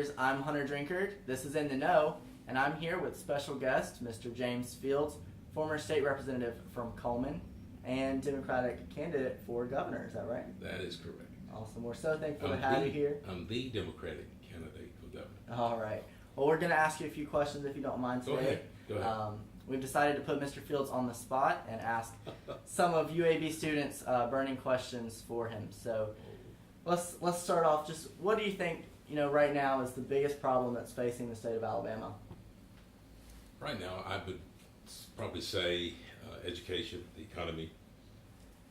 Leaders. I'm Hunter Drinkard. This is In the Know, and I'm here with special guest, Mr. James Fields, former state representative from Coleman and Democratic candidate for governor. Is that right? That is correct. Awesome. We're so thankful to have you here. I'm the Democratic candidate for governor. All right. Well, we're going to ask you a few questions if you don't mind today. Go ahead. We've decided to put Mr. Fields on the spot and ask some of UAB students burning questions for him. So let's start off. Just what do you think, right now is the biggest problem that's facing the state of Alabama? Right now, I would probably say education, the economy,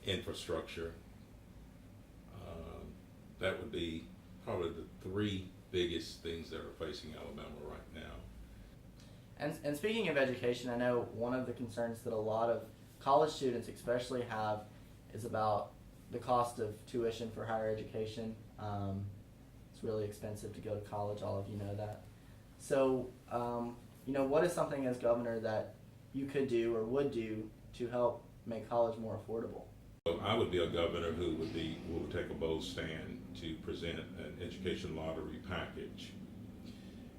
infrastructure. That would be probably the three biggest things that are facing Alabama right now. And speaking of education, I know one of the concerns that a lot of college students especially have is about the cost of tuition for higher education. It's really expensive to go to college, all of you know that. So, what is something as governor that you could do or would do to help make college more affordable? So I would be a governor who would take a bold stand to present an education lottery package.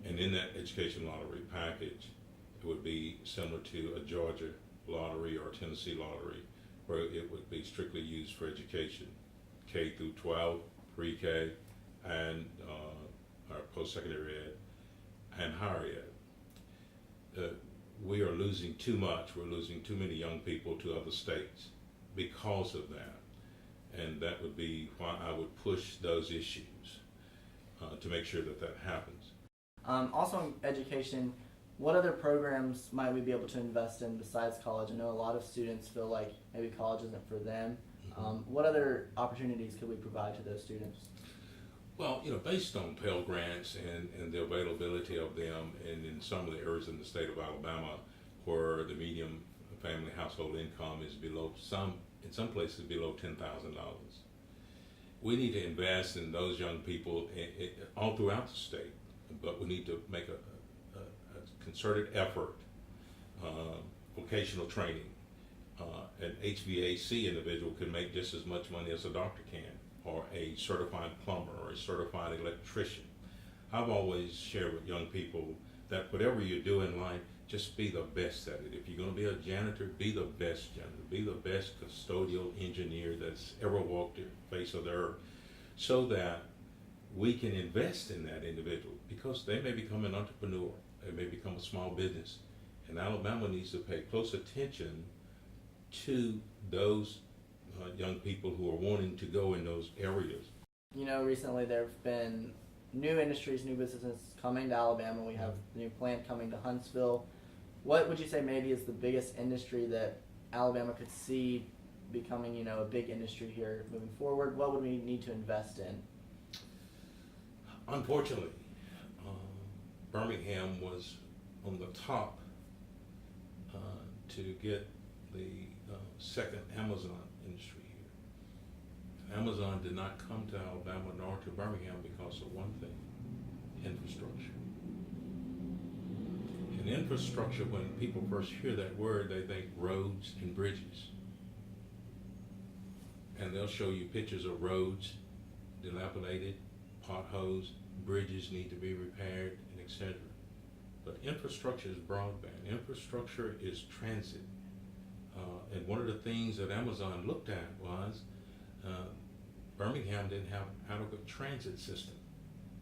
And in that education lottery package, it would be similar to a Georgia lottery or a Tennessee lottery, where it would be strictly used for education, K through 12, pre-K, and our post-secondary ed, and higher ed. We are losing too much. We're losing too many young people to other states because of that. And that would be why I would push those issues to make sure that happens. Also in education, what other programs might we be able to invest in besides college? I know a lot of students feel like maybe college isn't for them. What other opportunities could we provide to those students? Well, based on Pell Grants and the availability of them, and in some of the areas in the state of Alabama where the median family household income is in some places below $10,000. We need to invest in those young people all throughout the state, but we need to make a concerted effort, vocational training. An HVAC individual can make just as much money as a doctor can, or a certified plumber, or a certified electrician. I've always shared with young people that whatever you do in life, just be the best at it. If you're going to be a janitor, be the best janitor. Be the best custodial engineer that's ever walked the face of the earth, so that we can invest in that individual, because they may become an entrepreneur. They may become a small business. And Alabama needs to pay close attention to those young people who are wanting to go in those areas. Recently there have been new industries, new businesses coming to Alabama. We have a new plant coming to Huntsville. What would you say maybe is the biggest industry that Alabama could see becoming, a big industry here moving forward? What would we need to invest in? Unfortunately, Birmingham was on the top to get the second Amazon industry here. Amazon did not come to Alabama nor to Birmingham because of one thing: infrastructure. And infrastructure, when people first hear that word, they think roads and bridges. And they'll show you pictures of roads dilapidated, potholes, bridges need to be repaired, and etc. But infrastructure is broadband. Infrastructure is transit. And one of the things that Amazon looked at was Birmingham didn't have adequate transit system.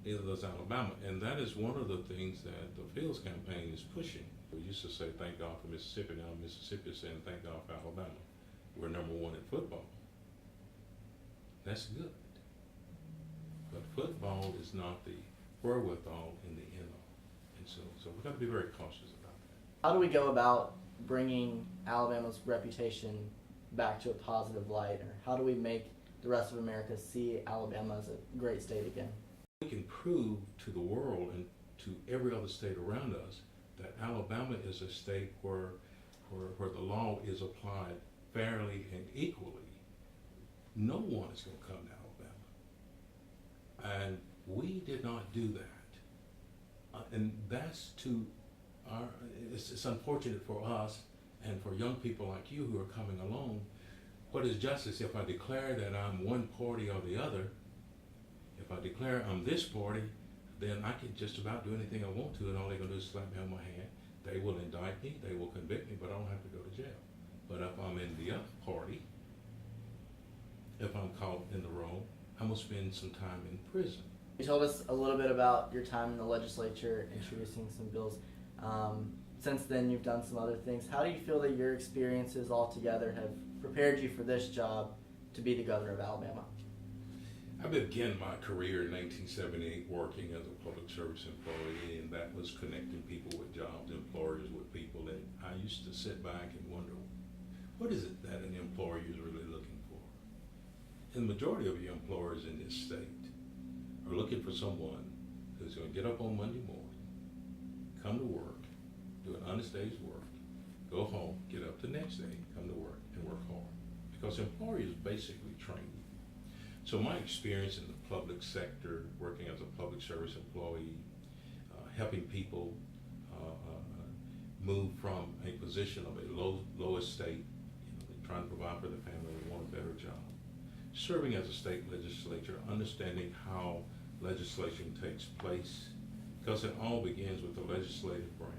Neither does Alabama. And that is one of the things that the Fields campaign is pushing. We used to say, thank God for Mississippi. Now Mississippi is saying, thank God for Alabama. We're number one in football. That's good. But football is not the wherewithal in the end all. And so we've got to be very cautious about that. How do we go about bringing Alabama's reputation back to a positive light? Or how do we make the rest of America see Alabama as a great state again? We can prove to the world and to every other state around us that Alabama is a state where the law is applied fairly and equally. No one is going to come to Alabama. And we did not do that. And that's it's unfortunate for us and for young people like you who are coming along. What is justice? If I declare that I'm one party or the other, if I declare I'm this party, then I can just about do anything I want to, and all they're gonna do is slap me on my hand. They will indict me, they will convict me, but I don't have to go to jail. But if I'm in the other party, if I'm caught in the wrong, I'm gonna spend some time in prison. You told us a little bit about your time in the legislature, introducing some bills. Since then, you've done some other things. How do you feel that your experiences altogether have prepared you for this job to be the governor of Alabama? I began my career in 1978 working as a public service employee, and that was connecting people with jobs, employers with people. And I used to sit back and wonder, what is it that an employer is really looking for? And the majority of your employers in this state are looking for someone who's going to get up on Monday morning, come to work, do an honest day's work, go home, get up the next day, come to work, and work hard. Because employers basically train you. So my experience in the public sector, working as a public service employee, helping people move from a position of a low estate, they're trying to provide for their family, they want a better job. Serving as a state legislature, understanding how legislation takes place, because it all begins with the legislative branch,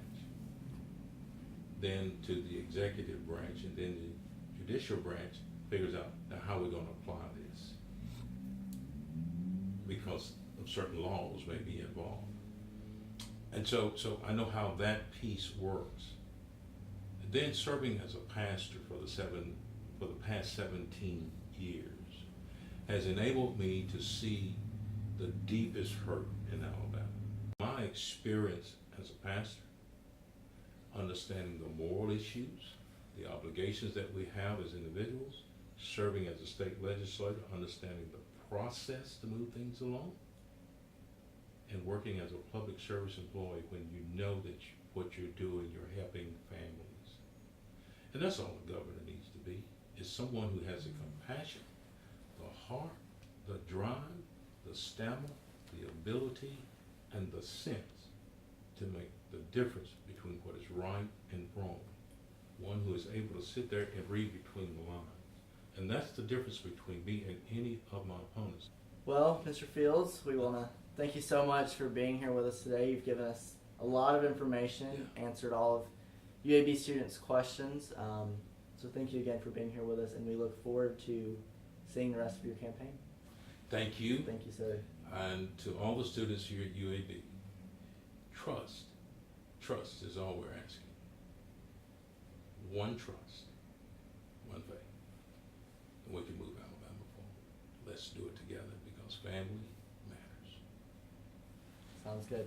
then to the executive branch, and then the judicial branch figures out now how we're going to apply this, because of certain laws may be involved. And so I know how that piece works. And then serving as a pastor for the past 17 years has enabled me to see the deepest hurt in Alabama. My experience as a pastor, understanding the moral issues, the obligations that we have as individuals, serving as a state legislator, understanding the process to move things along, and working as a public service employee when you know that what you're doing, you're helping families. And that's all a governor needs to be, is someone who has the compassion, the heart, the drive, the stamina, the ability, and the sense to make the difference between what is right and wrong. One who is able to sit there and read between the lines. And that's the difference between me and any of my opponents. Well, Mr. Fields, we want to thank you so much for being here with us today. You've given us a lot of information, answered all of UAB students' questions. So thank you again for being here with us, and we look forward to seeing the rest of your campaign. Thank you. Thank you, sir. And to all the students here at UAB, trust. Trust is all we're asking. One trust, one faith, and we can move Alabama forward. Let's do it together because family matters. Sounds good.